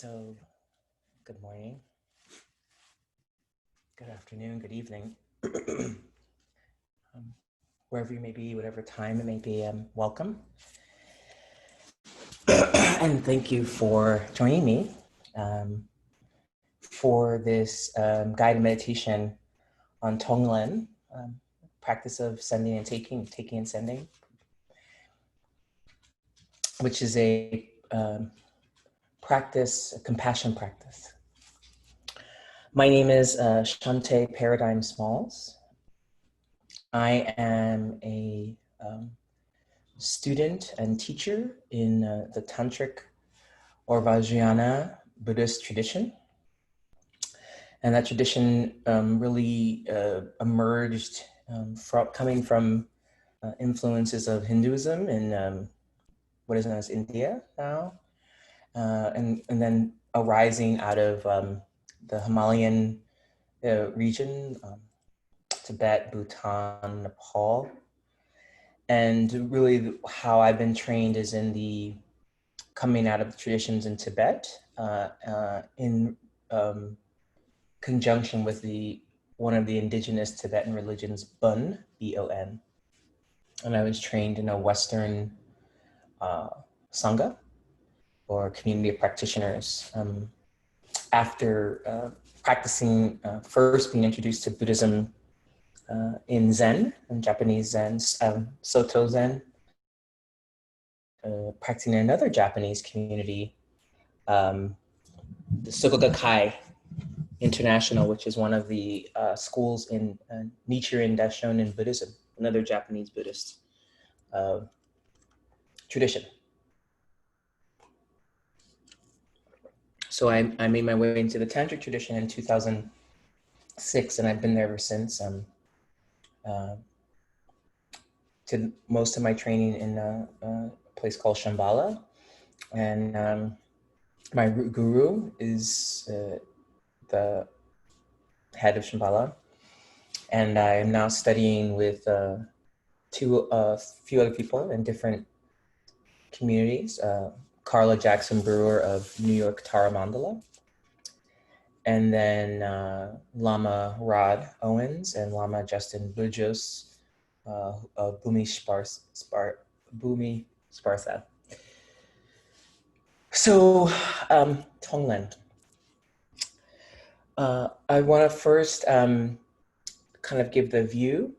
So, good morning, good afternoon, good evening. Wherever you may be, whatever time it may be, welcome. And thank you for joining me for this guided meditation on Tonglen, practice of sending and taking and sending, which is a practice, a compassion practice. My name is Shante Paradigm Smalls. I am a student and teacher in the Tantric or Vajrayana Buddhist tradition. And that tradition really emerged coming from influences of Hinduism in what is known as India now, and then arising out of the Himalayan region, Tibet, Bhutan, Nepal. And really how I've been trained is in the coming out of the traditions in Tibet in conjunction with one of the indigenous Tibetan religions, Bun, B-O-N. And I was trained in a Western Sangha, or community of practitioners. After practicing, first being introduced to Buddhism in Zen, in Japanese Zen, Soto Zen, practicing in another Japanese community, the Sokogakai International, which is one of the schools in Nichiren Daishonin Buddhism, another Japanese Buddhist tradition. So I made my way into the Tantric tradition in 2006, and I've been there ever since. Did most of my training in a place called Shambhala, and my guru is the head of Shambhala, and I am now studying with a few other people in different communities. Carla Jackson Brewer of New York Tara Mandala, and then Lama Rod Owens and Lama Justin Burgos of Bhumi Spartha. So, Tonglen. I want to first kind of give the view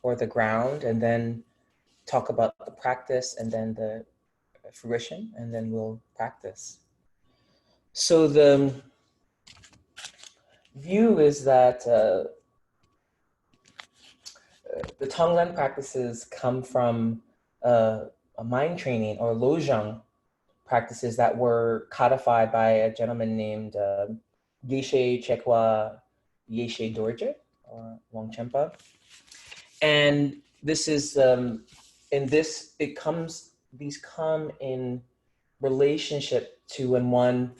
or the ground, and then talk about the practice, and then the fruition, and then we'll practice. So the view is that the Tonglen practices come from a mind training or lojong practices that were codified by a gentleman named Geshe Chekwa Yeshe Dorje, or Wangchenpa. And this is, these come in relationship to when one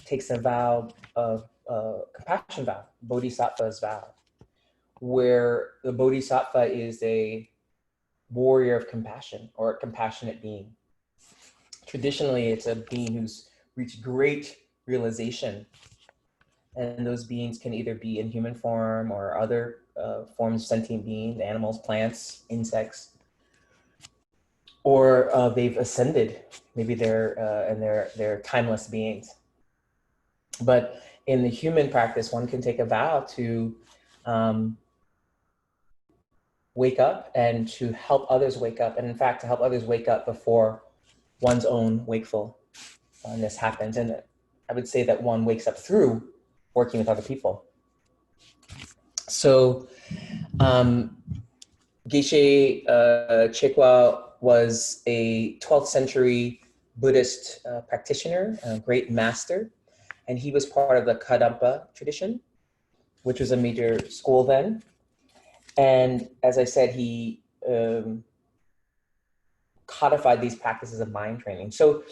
takes a vow of compassion vow, bodhisattva's vow, where the bodhisattva is a warrior of compassion or a compassionate being. Traditionally, it's a being who's reached great realization, and those beings can either be in human form or other forms of sentient beings, animals, plants, insects, or they've ascended. Maybe they're timeless beings. But in the human practice, one can take a vow to wake up and to help others wake up, and in fact, to help others wake up before one's own wakefulness happens. And I would say that one wakes up through working with other people. So Geshe Chekwa was a 12th century Buddhist practitioner, a great master, and he was part of the Kadampa tradition, which was a major school then. And as I said, he codified these practices of mind training. So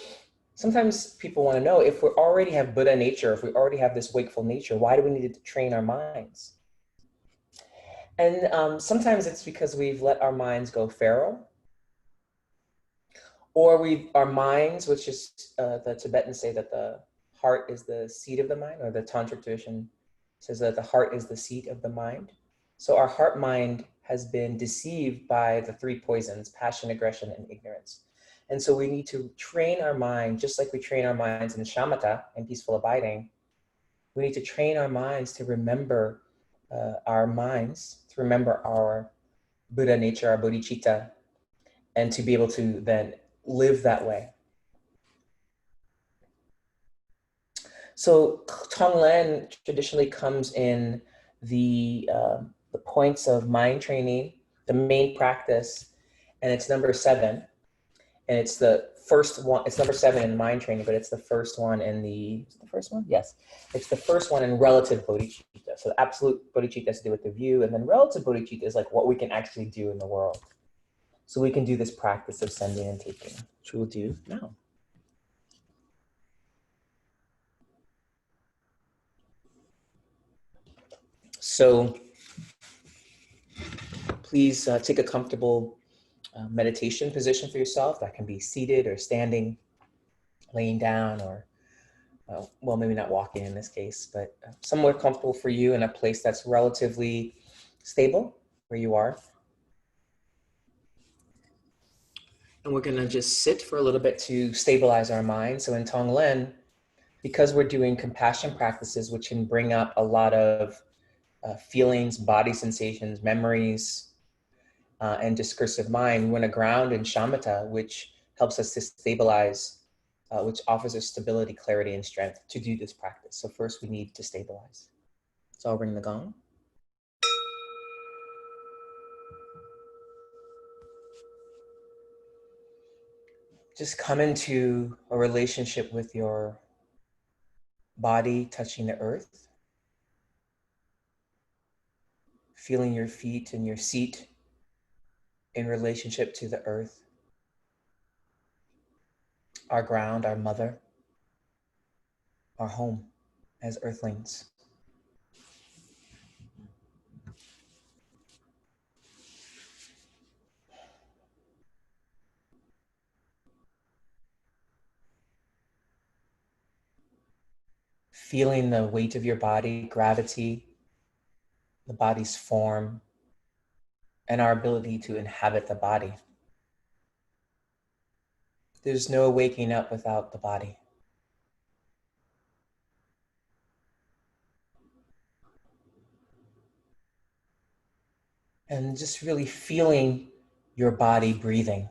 sometimes people want to know, if we already have Buddha nature, if we already have this wakeful nature, why do we need to train our minds? And sometimes it's because we've let our minds go feral, or our minds, which is the Tibetans say that the heart is the seat of the mind, or the tantric tradition says that the heart is the seat of the mind. So our heart mind has been deceived by the three poisons: passion, aggression, and ignorance. And so we need to train our mind, just like we train our minds in shamatha and peaceful abiding. We need to train our minds to remember our Buddha nature, our bodhicitta, and to be able to then live that way. So Tonglen traditionally comes in the points of mind training, the main practice, and it's number 7. And it's the first one. It's number 7 in mind training, but it's the first one in is the first one? Yes. It's the first one in relative bodhicitta. So absolute bodhicitta has to do with the view, and then relative bodhicitta is like what we can actually do in the world. So we can do this practice of sending and taking, which we'll do now. So please take a comfortable meditation position for yourself. That can be seated or standing, laying down, or well, maybe not walking in this case, but somewhere comfortable for you in a place that's relatively stable where you are. And we're going to just sit for a little bit to stabilize our mind. So in Tonglen, because we're doing compassion practices, which can bring up a lot of feelings, body sensations, memories, and discursive mind, we want to ground in shamatha, which helps us to stabilize, which offers us stability, clarity, and strength to do this practice. So first we need to stabilize. So I'll ring the gong. Just come into a relationship with your body touching the earth, feeling your feet and your seat in relationship to the earth, our ground, our mother, our home as earthlings. Feeling the weight of your body, gravity, the body's form, and our ability to inhabit the body. There's no waking up without the body. And just really feeling your body breathing.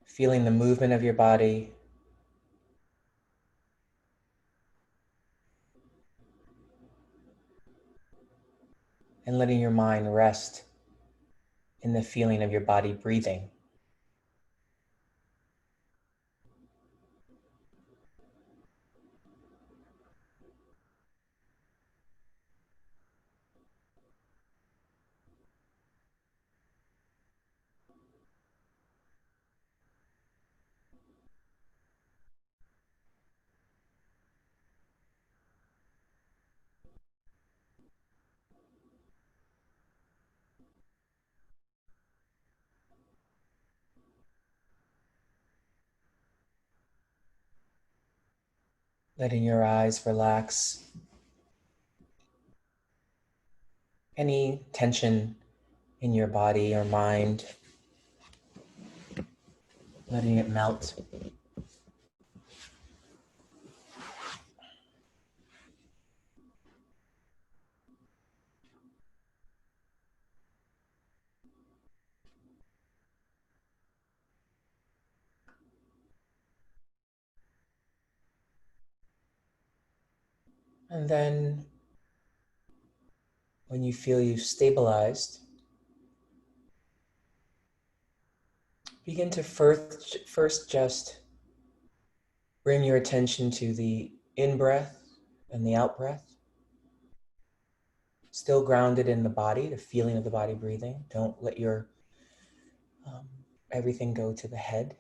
Feeling the movement of your body. And letting your mind rest in the feeling of your body breathing. Letting your eyes relax. Any tension in your body or mind, letting it melt. And then when you feel you've stabilized, begin to first just bring your attention to the in-breath and the out-breath. Still grounded in the body, the feeling of the body breathing. Don't let your everything go to the head.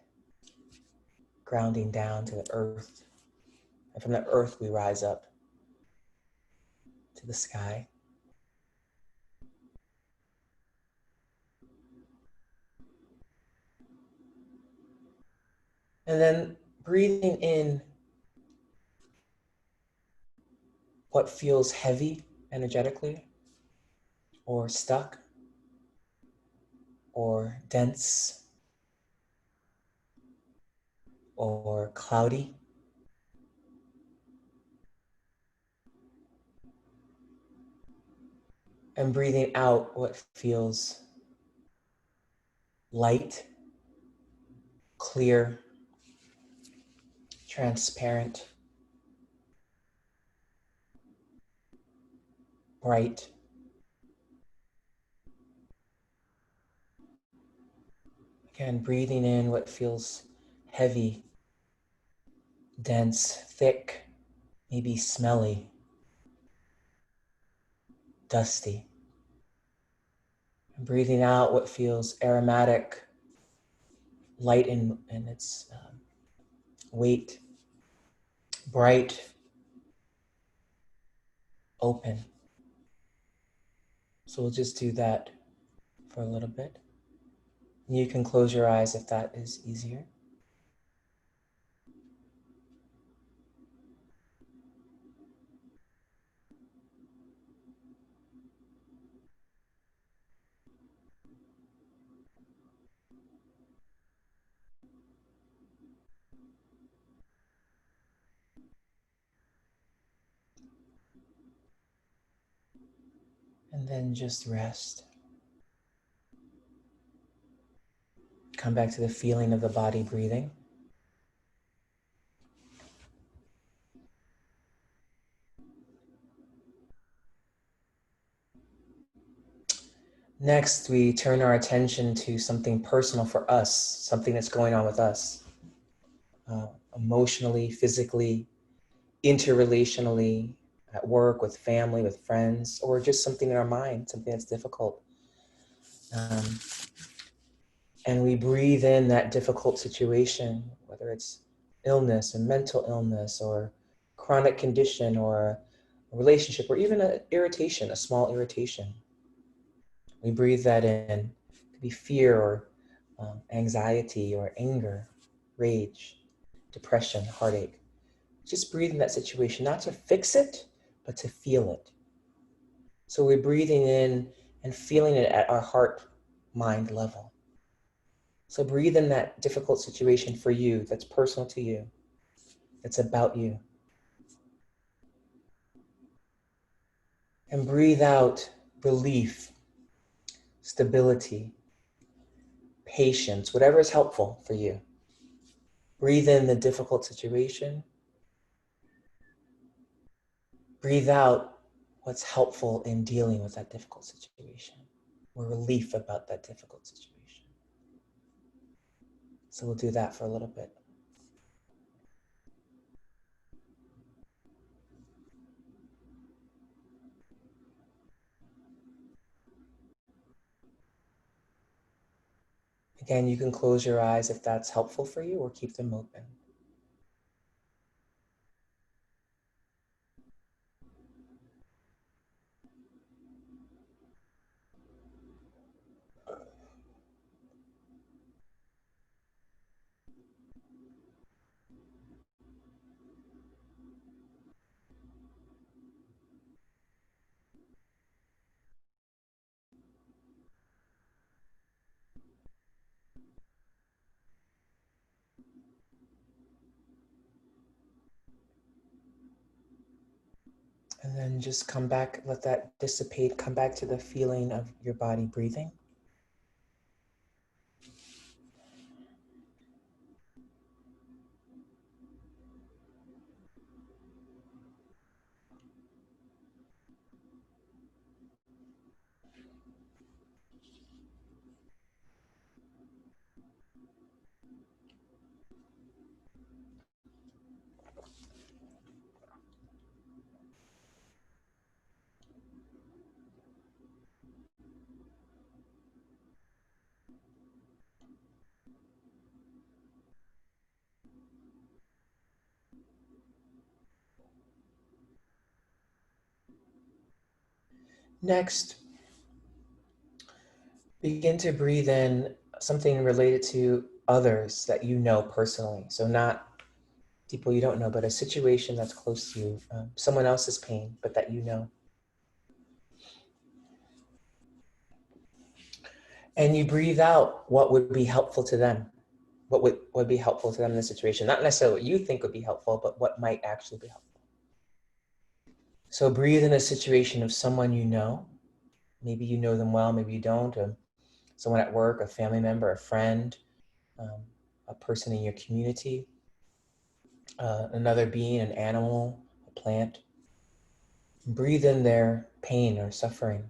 Grounding down to the earth. And from the earth we rise up to the sky. And then breathing in what feels heavy energetically, or stuck, or dense, or cloudy. And breathing out what feels light, clear, transparent, bright. Again, breathing in what feels heavy, dense, thick, maybe smelly, dusty. And breathing out what feels aromatic, light in its weight, bright, open. So we'll just do that for a little bit. You can close your eyes if that is easier. And then just rest. Come back to the feeling of the body breathing. Next, we turn our attention to something personal for us, something that's going on with us, emotionally, physically, interrelationally, at work, with family, with friends, or just something in our mind, something that's difficult. And we breathe in that difficult situation, whether it's illness, a mental illness, or chronic condition, or a relationship, or even an irritation, a small irritation. We breathe that in. It could be fear, or anxiety, or anger, rage, depression, heartache. Just breathe in that situation, not to fix it, but to feel it. So we're breathing in and feeling it at our heart, mind level. So breathe in that difficult situation for you, that's personal to you, that's about you. And breathe out relief, stability, patience, whatever is helpful for you. Breathe in the difficult situation. Breathe out what's helpful in dealing with that difficult situation, or relief about that difficult situation. So we'll do that for a little bit. Again, you can close your eyes if that's helpful for you, or keep them open. And then just come back, let that dissipate, come back to the feeling of your body breathing. Next, begin to breathe in something related to others that you know personally. So not people you don't know, but a situation that's close to you, someone else's pain, but that you know. And you breathe out what would be helpful to them, what would be helpful to them in the situation. Not necessarily what you think would be helpful, but what might actually be helpful. So breathe in a situation of someone you know. Maybe you know them well, maybe you don't. Someone at work, a family member, a friend, a person in your community, another being, an animal, a plant. Breathe in their pain or suffering,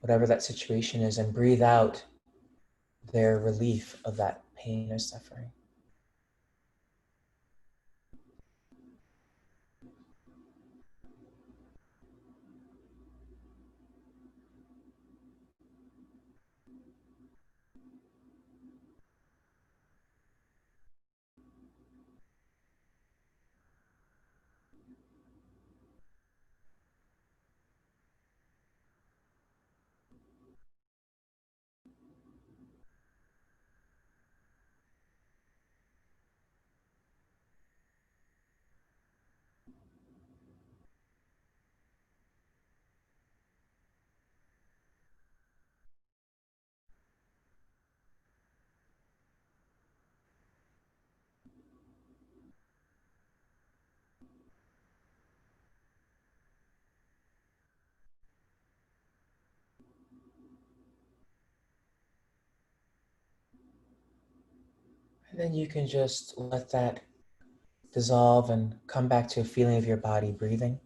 whatever that situation is, and breathe out their relief of that pain or suffering. And then you can just let that dissolve and come back to a feeling of your body breathing.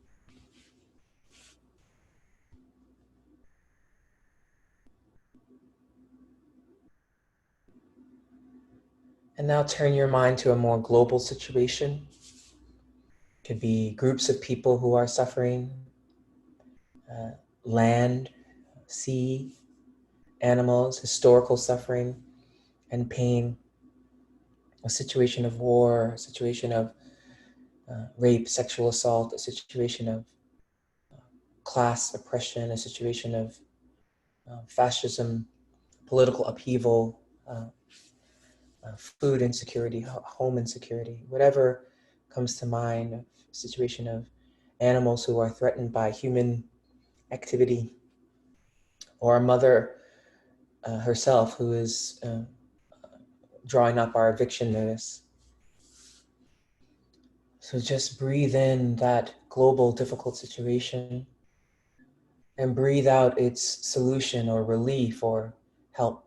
And now turn your mind to a more global situation. Could be groups of people who are suffering, land, sea, animals, historical suffering and pain, a situation of war, a situation of rape, sexual assault, a situation of class oppression, a situation of fascism, political upheaval, food insecurity, home insecurity, whatever comes to mind, a situation of animals who are threatened by human activity, or a mother herself who is drawing up our eviction notice. So just breathe in that global difficult situation and breathe out its solution or relief or help.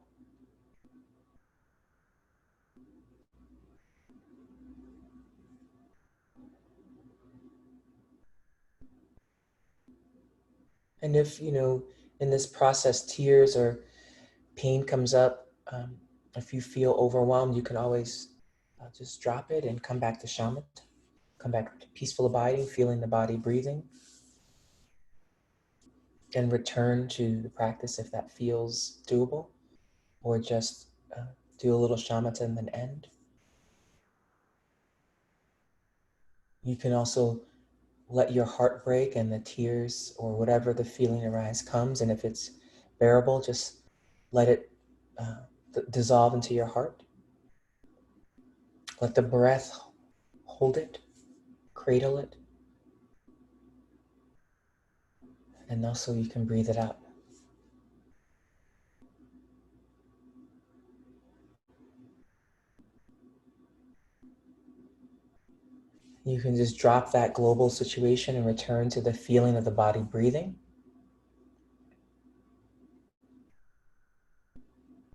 And if, in this process, tears or pain comes up, if you feel overwhelmed, you can always just drop it and come back to shamat, come back to peaceful abiding, feeling the body breathing, and return to the practice if that feels doable, or just do a little shamatha and then end. You can also let your heart break and the tears or whatever the feeling arise comes, and if it's bearable, just let it dissolve into your heart. Let the breath hold it, cradle it, and also you can breathe it out. You can just drop that global situation and return to the feeling of the body breathing.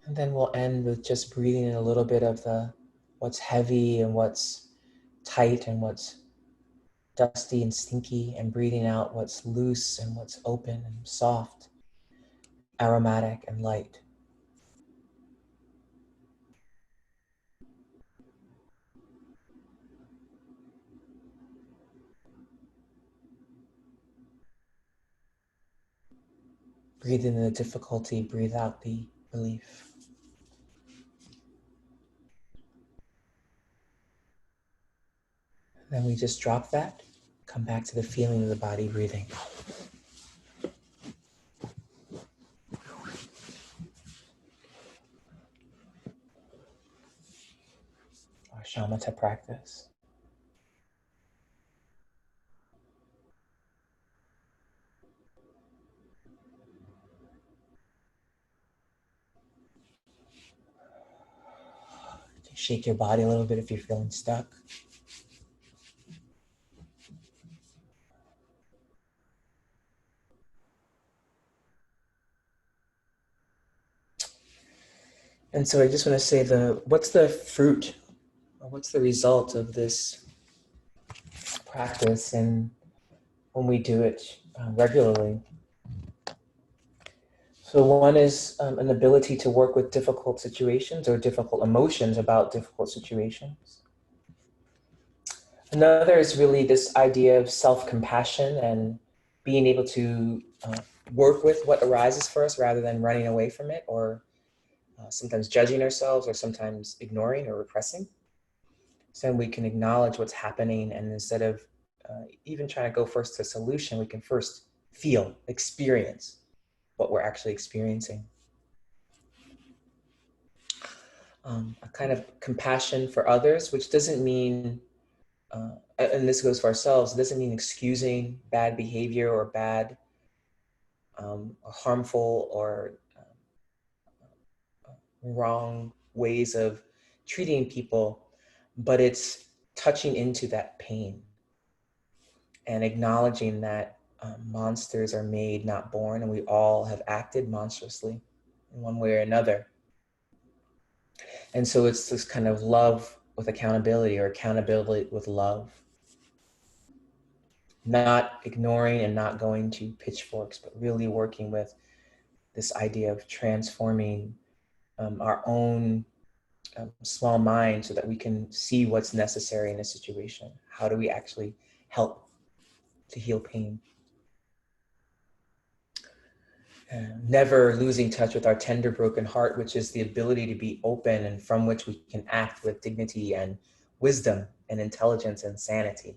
And then we'll end with just breathing in a little bit of what's heavy and what's tight and what's dusty and stinky, and breathing out what's loose and what's open and soft, aromatic and light. Breathe in the difficulty, breathe out the relief. Then we just drop that, come back to the feeling of the body breathing. shamatha practice. Shake your body a little bit if you're feeling stuck. And so I just want to say what's the fruit, or what's the result of this practice and when we do it regularly? So one is an ability to work with difficult situations or difficult emotions about difficult situations. Another is really this idea of self-compassion and being able to work with what arises for us rather than running away from it, or sometimes judging ourselves, or sometimes ignoring or repressing. So we can acknowledge what's happening, and instead of even trying to go first to a solution, we can first feel, experience what we're actually experiencing. A kind of compassion for others, which doesn't mean, and this goes for ourselves, it doesn't mean excusing bad behavior or bad, or harmful or wrong ways of treating people, but it's touching into that pain and acknowledging that monsters are made, not born, and we all have acted monstrously in one way or another. And so it's this kind of love with accountability, or accountability with love. Not ignoring and not going to pitchforks, but really working with this idea of transforming our own small mind so that we can see what's necessary in a situation. How do we actually help to heal pain? Never losing touch with our tender, broken heart, which is the ability to be open and from which we can act with dignity and wisdom and intelligence and sanity.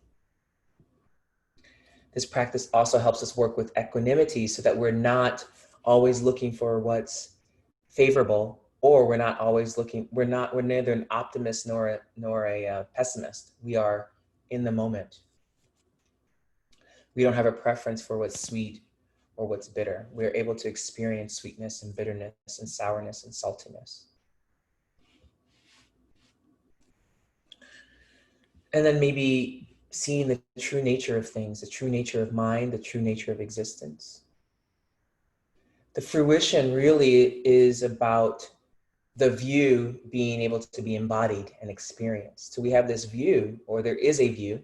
This practice also helps us work with equanimity so that we're not always looking for what's favorable, or we're neither an optimist nor a pessimist. We are in the moment. We don't have a preference for what's sweet or what's bitter. We're able to experience sweetness and bitterness and sourness and saltiness. And then maybe seeing the true nature of things, the true nature of mind, the true nature of existence. The fruition really is about the view being able to be embodied and experienced. So we have this view, or there is a view.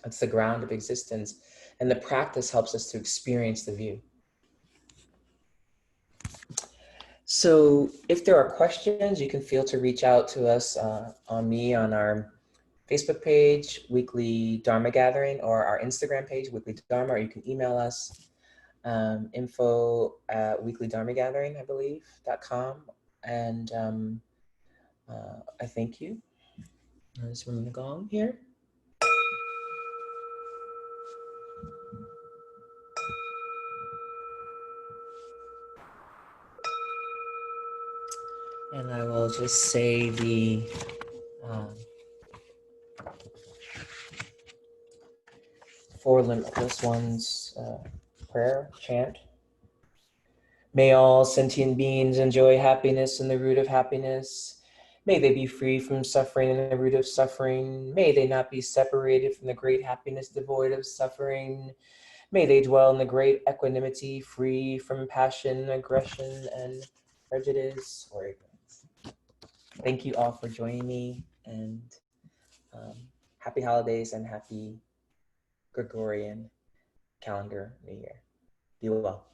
That's the ground of existence. And the practice helps us to experience the view. So if there are questions, you can feel to reach out to us on our Facebook page, Weekly Dharma Gathering, or our Instagram page, Weekly Dharma, or you can email us, info@weeklydharmagathering, I believe, .com. And I thank you. Let's ring the gong here. And I will just say the Four Limitless Ones prayer, chant. May all sentient beings enjoy happiness and the root of happiness. May they be free from suffering and the root of suffering. May they not be separated from the great happiness devoid of suffering. May they dwell in the great equanimity, free from passion, aggression, and prejudice or ignorance. Thank you all for joining me, and happy holidays and happy Gregorian calendar New Year. Be well.